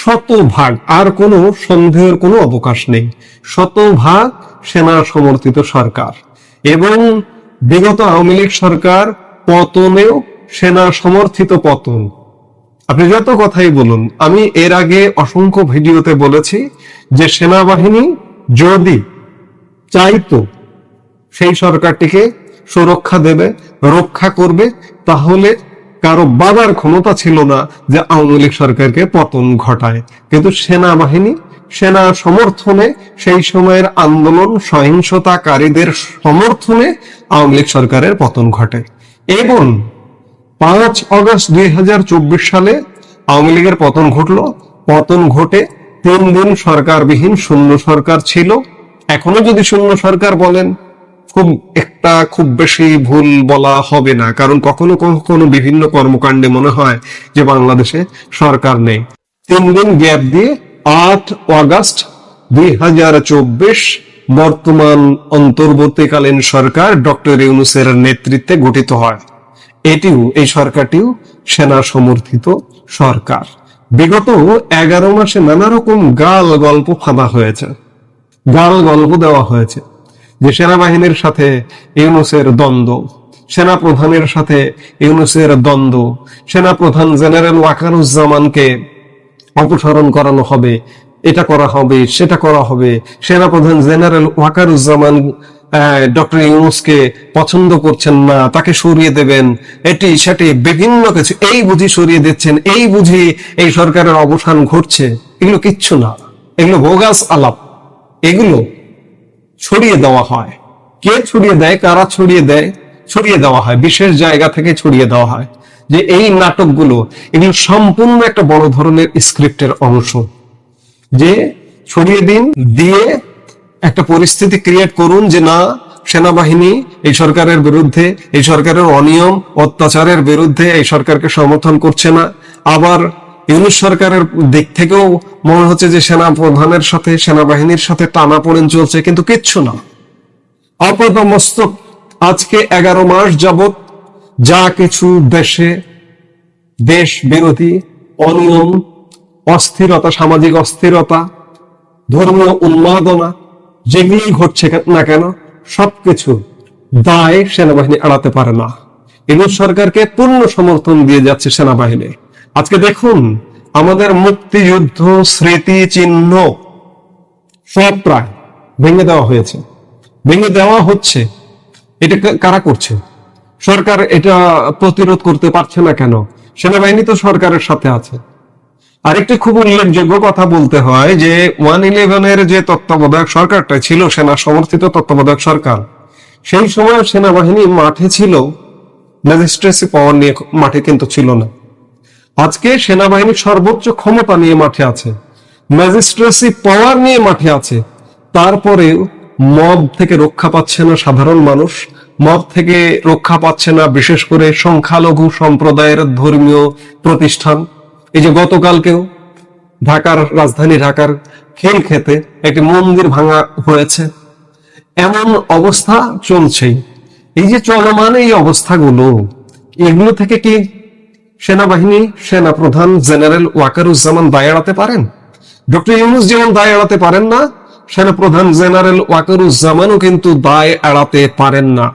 শতভাগ, আর কোনো সন্দেহের কোনো অবকাশ নেই, শতভাগ সেনা সমর্থিত সরকার। এবং বিগত আওয়ামী লীগ সরকার পতনেও সেনা সমর্থিত পতন। আপনি যত কথাই বলুন, আমি এর আগে অসংখ্য ভিডিওতে বলেছি যে সেনাবাহিনী যদি চাইতো সেই সরকারটিকে সুরক্ষা দেবে, রক্ষা করবে, তাহলে কারো বাবার ক্ষমতা ছিল না যে আওয়ামী লীগ সরকারকে পতন ঘটায়। কিন্তু সেনাবাহিনী সেনা সমর্থনে, সেই সময়ের আন্দোলন সহিংসতাকারীদের সমর্থনে আওয়ামী লীগ সরকারের পতন ঘটে। এবং 5 অগস্ট 2024 সালে আওয়ামী লীগের পতন ঘটলো। পতন ঘটে 3 দিন সরকারবিহীন শূন্য সরকার ছিল। এখনো যদি শূন্য সরকার বলেন, খুব বেশি ভুল বলা হবে না, কারণ কখনো কখনো বিভিন্ন কর্মকাণ্ডে মনে হয় যে বাংলাদেশে সরকার নেই। 3 দিন গ্যাপ দিয়ে 8 অগস্ট 2024 বর্তমান অন্তর্বর্তীকালীন সরকার ডক্টর ইউনূসের নেতৃত্বে গঠিত হয়। এই সরকারটিও সেনা সমর্থিত সরকার। বিগত 11 মাসে নানা রকম গাল গল্প ফাঁদা হয়েছে, গাল গল্প দেওয়া হয়েছে যে সেনাবাহিনীর সাথে ইউনূসের দ্বন্দ্ব, সেনা প্রধানের সাথে ইউনূসের দ্বন্দ্ব, সেনা প্রধান জেনারেল ওয়াকারুজ্জামানকে অপসারণ করানো হবে, এটা করা হবে, সেটা করা হবে, সেনা প্রধান জেনারেল ওয়াকারুজ্জামান ডক্টর ইউনূসকে পছন্দ করছেন না, তাকে সরিয়ে দেবেন, এটি সেটি বিভিন্ন কিছু, এই বুঝি সরিয়ে দিচ্ছেন, এই বুঝি এই সরকারের অবসান ঘটছে। এগুলো কিচ্ছু না, এগুলো বোগাস আলাপ। এগুলো ছড়িয়ে দেওয়া হয়। কে ছড়িয়ে দেয়, কারা ছড়িয়ে দেয়? ছড়িয়ে দেওয়া হয়, বিশেষ জায়গা থেকে ছড়িয়ে দেওয়া হয় যে এই নাটকগুলো, এগুলো সম্পূর্ণ একটা বড় ধরনের স্ক্রিপ্টের অংশ। যে ছড়িয়ে দিন, দিয়ে একটা পরিস্থিতি ক্রিয়েট করুন যে না, সেনাবাহিনী এই সরকারের বিরুদ্ধে, এই সরকারের অনিয়ম অত্যাচারের বিরুদ্ধে এই সরকারকে সমর্থন করছে না। আবার ইউনূস সরকারের দিক থেকেও মনে হচ্ছে যে সেনা প্রধানের সাথে, সেনাবাহিনীর সাথে টানাপোড়েন চলছে, কিন্তু কিচ্ছু না। আপাতমস্তক আজকে 11 মাস যাবত যা কিছু দেশ বিরোধী অনিয়ম, অস্থিরতা, সামাজিক অস্থিরতা, ধর্মীয় উন্মাদনা যেগুলি ঘটছে না কেন, সবকিছু দায় সেনাবাহিনী এড়াতে পারে না। ইউনূস সরকারকে পূর্ণ সমর্থন দিয়ে যাচ্ছে সেনাবাহিনী। আজকে দেখুন, আমাদের মুক্তিযুদ্ধ স্মৃতি চিহ্ন সব প্রায় ভেঙে দেওয়া হয়েছে, ভেঙে দেওয়া হচ্ছে। এটা কারা করছে? সরকার এটা প্রতিরোধ করতে পারছে না কেন? সেনাবাহিনী তো সরকারের সাথে আছে। আরেকটি খুব উল্লেখযোগ্য কথা বলতে হয় যে 111-এর যে তত্ত্বাবধায়ক সরকারটা ছিল, সেনা সমর্থিত তত্ত্বাবধায়ক সরকার, সেই সময় সেনাবাহিনী মাঠে ছিল, ম্যাজিস্ট্রেসি পাওয়ার নিয়ে মাঠে কিন্তু ছিল না। আজকে সেনাবাহিনী সর্বোচ্চ ক্ষমতা নিয়ে মাঠে আছে, ম্যাজিস্ট্রেসি পাওয়ার নিয়ে মাঠে আছে। তারপরেও মব থেকে রক্ষা পাচ্ছে না সাধারণ মানুষ, মব থেকে রক্ষা পাচ্ছে না বিশেষ করে সংখ্যালঘু সম্প্রদায়ের ধর্মীয় প্রতিষ্ঠান। এই যে গতকালকেও রাজধানী ঢাকার খেলক্ষেতে একটি মন্দির ভাঙা হয়েছে। এমন অবস্থা চলছেই। এই যে চলমান এই অবস্থাগুলো, এগুলো থেকে কি সেনাবাহিনী, সেনা প্রধান জেনারেল ওয়াকারুজ্জামান দায় এড়াতে পারেন? ডক্টর ইউনূস যেমন দায় এড়াতে পারেন না, সেনা প্রধান জেনারেল ওয়াকারুজ্জামানও কিন্তু দায় এড়াতে পারেন না।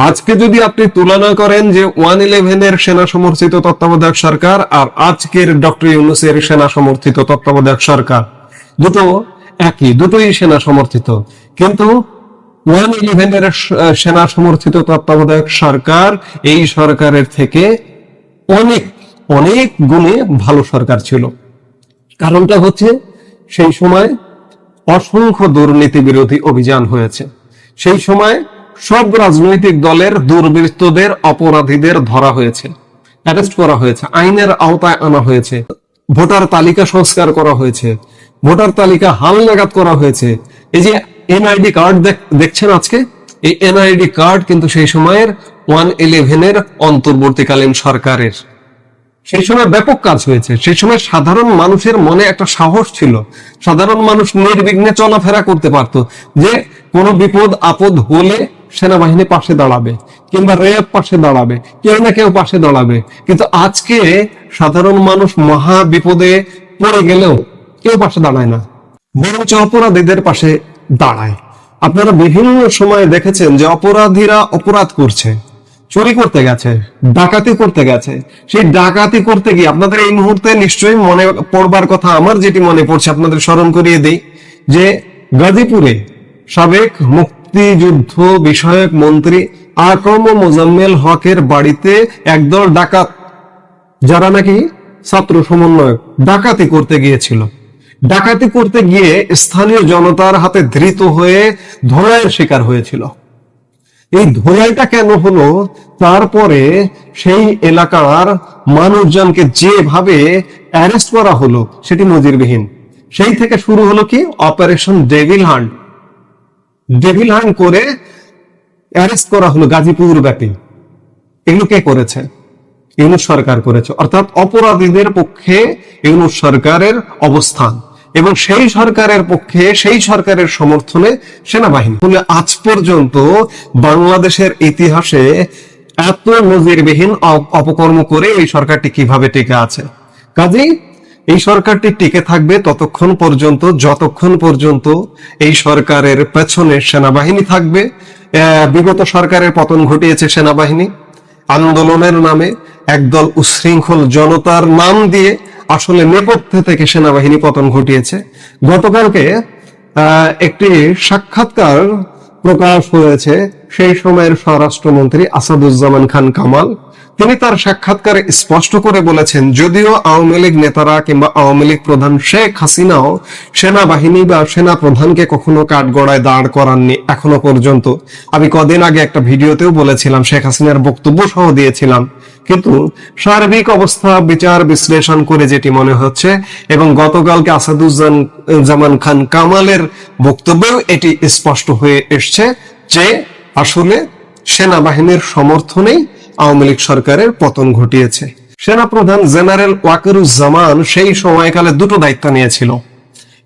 আজকে যদি আপনি তুলনা করেন যে 111-এর সেনা সমর্থিত তত্ত্বাবধায়ক সরকার আর আজকের ডক্টর ইউনূসের সেনা সমর্থিত তত্ত্বাবধায়ক সরকার, দুটো একই, দুটোই সেনা সমর্থিত, কিন্তু 111-এর সেনা সমর্থিত তত্ত্বাবধায়ক সরকার এই সরকারের থেকে অনেক অনেক গুণে ভালো সরকার ছিল। কারণটা হচ্ছে সেই সময় অসংখ্য দুর্নীতি বিরোধী অভিযান হয়েছে। সেই সময় সব রাজনৈতিক দলের দুর্বৃত্তদের, অপরাধীদের ধরা হয়েছে, অ্যারেস্ট করা হয়েছে, আইনের আওতায় আনা হয়েছে, ভোটার তালিকা সংস্কার করা হয়েছে, ভোটার তালিকা হালনাগাদ করা হয়েছে। এই যে এনআইডি কার্ড দেখছেন আজকে, এই এনআইডি কার্ড কিন্তু সেই সময়ের 111-এর অন্তর্বর্তীকালীন সরকারের। সেই সময় ব্যাপক কাজ হয়েছে। সেই সময় সাধারণ মানুষের মনে একটা সাহস ছিল, সাধারণ মানুষ নির্বিঘ্নে চলাফেরা করতে পারত, যে কোনো বিপদ আপদ হলে সেনাবাহিনী পাশে দাঁড়াবে, কিংবা র্যাব পাশে দাঁড়াবে, কেউ না কেউ পাশে দাঁড়াবে। কিন্তু আজকে সাধারণ মানুষ মহা বিপদে পড়ে গেলেও কেউ পাশে দাঁড়ায় না, বরঞ্চ অপরাধীদের পাশে দাঁড়ায়। আপনারা বিভিন্ন সময় দেখেছেন যে অপরাধীরা অপরাধ করছে, চুরি করতে গেছে, ডাকাতি করতে গেছে। সেই ডাকাতি করতে গিয়ে আপনাদের এই মুহূর্তে নিশ্চয়ই মনে পড়বার কথা, আমার যেটি মনে পড়ছে আপনাদের স্মরণ করিয়ে দেই, যে গাজীপুরে সাবেক মুক্তিযুদ্ধ বিষয়ক মন্ত্রী আকম মোজাম্মেল হকের বাড়িতে একদল ডাকাত, যারা নাকি ছাত্র সমন্বয়ক, ডাকাতি করতে গিয়েছিল। ডাকাতি করতে গিয়ে স্থানীয় জনতার হাতে ধৃত হয়ে ধোলাইয়ের শিকার হয়েছিল। এই ধোলাইটা কেন হলো, তারপরে সেই এলাকার মানুষজনকে যেভাবে অ্যারেস্ট করা হলো সেটি নজিরবিহীন। সেই থেকে শুরু হলো কি operation devil hunt. Devil hunt করে অ্যারেস্ট করা হলো গাজীপুর ব্যাপী। এগুলো কে করেছে? ইউনূস সরকার করেছে। অর্থাৎ অপরাধীদের পক্ষে ইউনূস সরকারের অবস্থান, এবং সেই সরকারের পক্ষে, সেই সরকারের সমর্থনে সেনাবাহিনী। ফলে আজ পর্যন্ত বাংলাদেশের ইতিহাসে এত নজিরবিহীন অপকর্ম করে এই সরকারটি কিভাবে টিকে আছে। কাজেই এই সরকারটি টিকে থাকবে ততক্ষণ পর্যন্ত যতক্ষণ পর্যন্ত এই সরকারের পেছনে সেনাবাহিনী থাকবে। বিগত সরকারের পতন ঘটিয়েছে সেনাবাহিনী। আন্দোলনের নামে একদল উচ্ছৃঙ্খল জনতার নাম দিয়ে আসলে নেপথ্যে থেকে সেনাবাহিনী পতন ঘটিয়েছে। গতকালকে একটি সাক্ষাৎকার প্রকাশ হয়েছে সেই সময়ের স্বরাষ্ট্রমন্ত্রী আসাদুজ্জামান খান কামাল। তিনি তার সাক্ষাৎকারে স্পষ্ট করে বলেছেন, যদিও আওয়ামী লীগ নেতারা কিংবা আওয়ামী লীগ প্রধান শেখ হাসিনাও সেনাবাহিনী বা সেনা প্রধানকে কখনো কাঠগড়ায় দাঁড় করাননি এখনো পর্যন্ত। আমি কদিন আগে একটা ভিডিওতেও বলেছিলাম, শেখ হাসিনার বক্তব্য সহ দিয়েছিলাম। কিন্তু সার্বিক অবস্থা বিচার বিশ্লেষণ করে যেটি মনে হচ্ছে, এবং গতকালকে আসাদুজ্জামান খান কামালের বক্তব্যেও এটি স্পষ্ট হয়ে এসছে যে আসলে সেনাবাহিনীর সমর্থনেই আওয়ামী লীগ সরকারের পতন ঘটিয়েছে। সেনাপ্রধান জেনারেল ওয়াকারুজ্জামান সেই সময়কালে দুটো দায়িত্ব নিয়েছিল।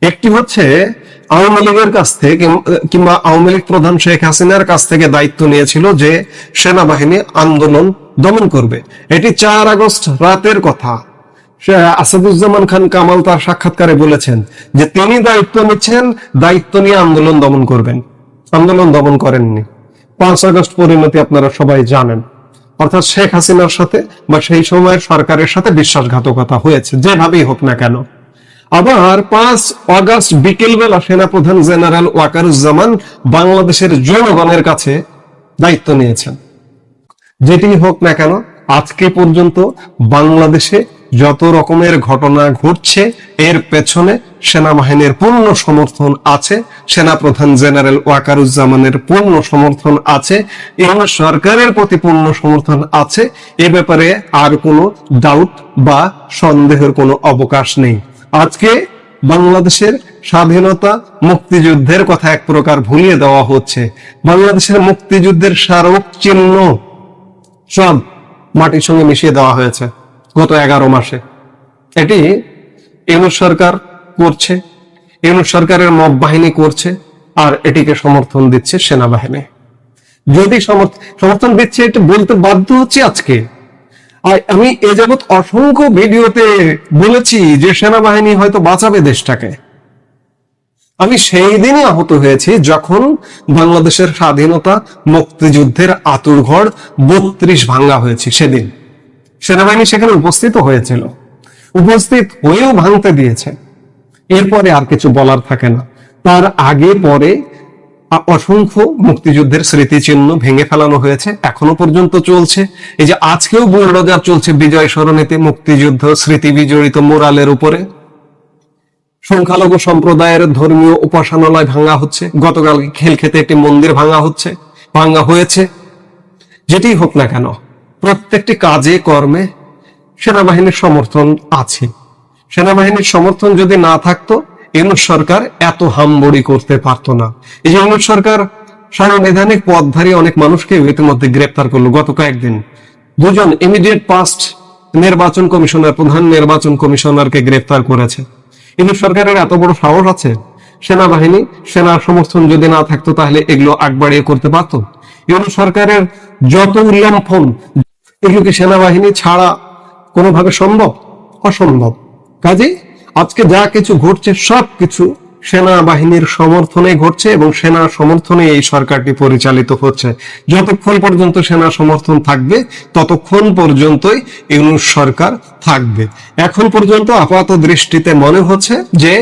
একটি হচ্ছে আওয়ামী লীগের কাছ থেকে কিংবা আওয়ামী লীগ প্রধান শেখ হাসিনার কাছ থেকে দায়িত্ব নিয়েছিল যে সেনাবাহিনী আন্দোলন দমন করবে। এটি 4 আগস্ট রাতের কথা। আসাদুজ্জামান খান কামাল তার সাক্ষাৎকারে বলেছেন যে তিনি দায়িত্ব নিচ্ছেন, দায়িত্ব নিয়ে আন্দোলন দমন করবেন। আন্দোলন দমন করেননি। 5 আগস্ট পরিণতি আপনারা সবাই জানেন। অর্থাৎ শেখ হাসিনার সাথে বা সেই সময়ের সরকারের সাথে বিশ্বাসঘাতকতা হয়েছে, যেভাবেই হোক না কেন। আবার 5 আগস্ট বিকেলবেলা সেনাপ্রধান জেনারেল ওয়াকারুজ্জামান বাংলাদেশের জনগণের কাছে দায়িত্ব নিয়েছেন। যেটি হোক না কেন, আজকে পর্যন্ত বাংলাদেশে যত রকমের ঘটনা ঘটছে এর পেছনে সেনাবাহিনীর পূর্ণ সমর্থন আছে, সেনাপ্রধান জেনারেল ওয়াকারুজ্জামানের পূর্ণ সমর্থন আছে, ইউনূস সরকারের প্রতি পূর্ণ সমর্থন আছে। এ ব্যাপারে আর কোনো ডাউট বা সন্দেহের কোনো অবকাশ নেই। আজকে বাংলাদেশের স্বাধীনতা মুক্তিযুদ্ধের কথা এক প্রকার ভুলিয়ে দেওয়া হচ্ছে। বাংলাদেশের মুক্তিযুদ্ধের স্মারক চিহ্ন সব মাটির সঙ্গে মিশিয়ে দেওয়া হয়েছে গত 11 মাসে। এটি ইউনূস সরকার করছে, ইউনূস সরকারের মব বাহিনী করছে, আর এটিকে সমর্থন দিচ্ছে সেনাবাহিনী। যদি সমর্থন দিচ্ছে এটা বলতে বাধ্য হচ্ছে আজকে। আমি এ যাবৎ অসংখ্য ভিডিওতে বলেছি যে সেনাবাহিনী হয়তো বাঁচাবে দেশটাকে। আমি সেই দিনই আহত হয়েছি যখন বাংলাদেশের স্বাধীনতা মুক্তিযুদ্ধের আঁতুড়ঘর 32 ভাঙ্গা হয়েছে। সেদিন সেনাবাহিনী সেখানে উপস্থিত হয়েছিল, উপস্থিত হয়েও ভাঙতে দিয়েছে। এরপরে আর কিছু বলার থাকে না। তার আগে পরে অসংখ্য মুক্তিযুদ্ধের স্মৃতিচিহ্ন ভেঙে ফেলানো হয়েছে, এখনো পর্যন্ত চলছে। এই যে আজকেও বুলডোজার চলছে বিজয় সরণিতে মুক্তিযুদ্ধ স্মৃতি বিজড়িত মোরালের উপরে। সংখ্যালঘু সম্প্রদায়ের ধর্মীয় উপাসনালয় ভাঙা হচ্ছে। গতকাল খেলক্ষেতে একটি মন্দির ভাঙা হয়েছে। যেটি হোক না কেন, প্রত্যেকটি কাজে কর্মে সেনাবাহিনীর সমর্থন আছে। সেনাবাহিনীর সমর্থন যদি না থাকতো ইউনূস সরকার এত হামবড়ি করতে পারতো না। এই যে ইউনূস সরকার সাংবিধানিক পদধারী অনেক মানুষকে ইতিমধ্যে গ্রেপ্তার করলো। গত কয়েকদিন 2জন ইমিডিয়েট পাস্ট নির্বাচন কমিশনার, প্রধান নির্বাচন কমিশনারকে গ্রেপ্তার করেছে। ইউনূস সরকারের এত বড় সাহস আছে। সেনাবাহিনী, সেনার সমর্থন যদি না থাকতো তাহলে এগুলো আগ বাড়িয়ে করতে পারতো। ইউনূস সরকারের যত উল্লঙ্ঘন, এগুলো কি সেনাবাহিনী ছাড়া কোনোভাবে সম্ভব? অসম্ভব। কাজে আজকে যা কিছু ঘটছে সবকিছু সেনাবাহিনীর সমর্থনে ঘটছে এবং সেনা সমর্থনে এই সরকারটি পরিচালিত হচ্ছে। যতক্ষণ পর্যন্ত সেনা সমর্থন থাকবে ততক্ষণ পর্যন্তই ইউনূস সরকার থাকবে। এখন পর্যন্ত আপাত দৃষ্টিতে মনে হচ্ছে যে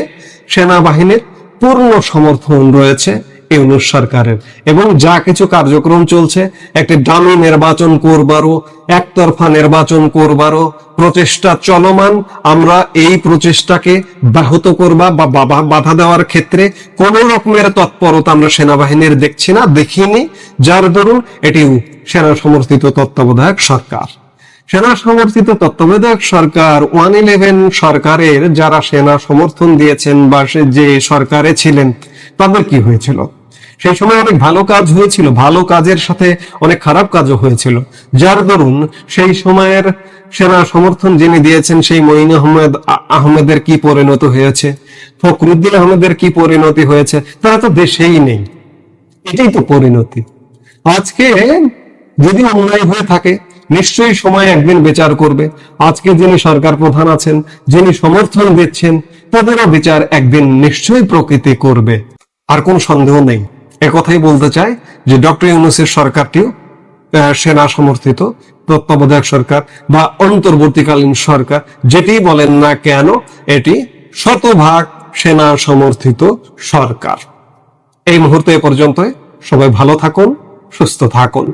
সেনাবাহিনীর পূর্ণ সমর্থন রয়েছে ইউনূস সরকারের, এবং যা কিছু কার্যক্রম চলছে, একটি ডামি নির্বাচন করবারও, একতরফা নির্বাচন করবারও প্রচেষ্টা চলমান। আমরা এই প্রচেষ্টাকে ব্যাহত করবা বা বাধা দেওয়ার ক্ষেত্রে কোন রকমের তৎপরতা আমরা সেনাবাহিনীর দেখছি না, দেখিনি, যার দরুন এটি সেনা সমর্থিত তত্ত্বাবধায়ক সরকার। সেনা সমর্থিত তত্ত্বাবধায়ক সরকার 111 সরকারের যারা সেনা সমর্থন দিয়েছেন বা যে সরকারে ছিলেন তাদের কি হয়েছিল? সেই সময় অনেক ভালো কাজ হয়েছিল, ভালো কাজের সাথে অনেক খারাপ কাজও হয়েছিল, যার দরুন সেই সময়ের সেনা সমর্থন যিনি দিয়েছেন সেই মঈন আহমেদের কি পরিণত হয়েছে, ফখরুদ্দিন আহমেদের কি পরিণতি হয়েছে? তারা তো দেশেই নেই, এটাই তো পরিণতি। আজকে যদি অন্যায় হয়ে থাকে নিশ্চয়ই সময় একদিন বিচার করবে। আজকে যিনি সরকার প্রধান আছেন, যিনি সমর্থন দিচ্ছেন, তাদেরও বিচার একদিন নিশ্চয়ই প্রকৃতি করবে, আর কোন সন্দেহ নেই। একথাই বলতে চাই যে ডক্টর ইউনূসের সরকারটিও সেনা সমর্থিত তত্ত্বাবধায়ক সরকার বা অন্তর্বর্তীকালীন সরকার, যেটি বলেন না কেন, এটি শতভাগ সেনা সমর্থিত সরকার। এই মুহূর্তে এ পর্যন্তই। সবাই ভালো থাকুন, সুস্থ থাকুন।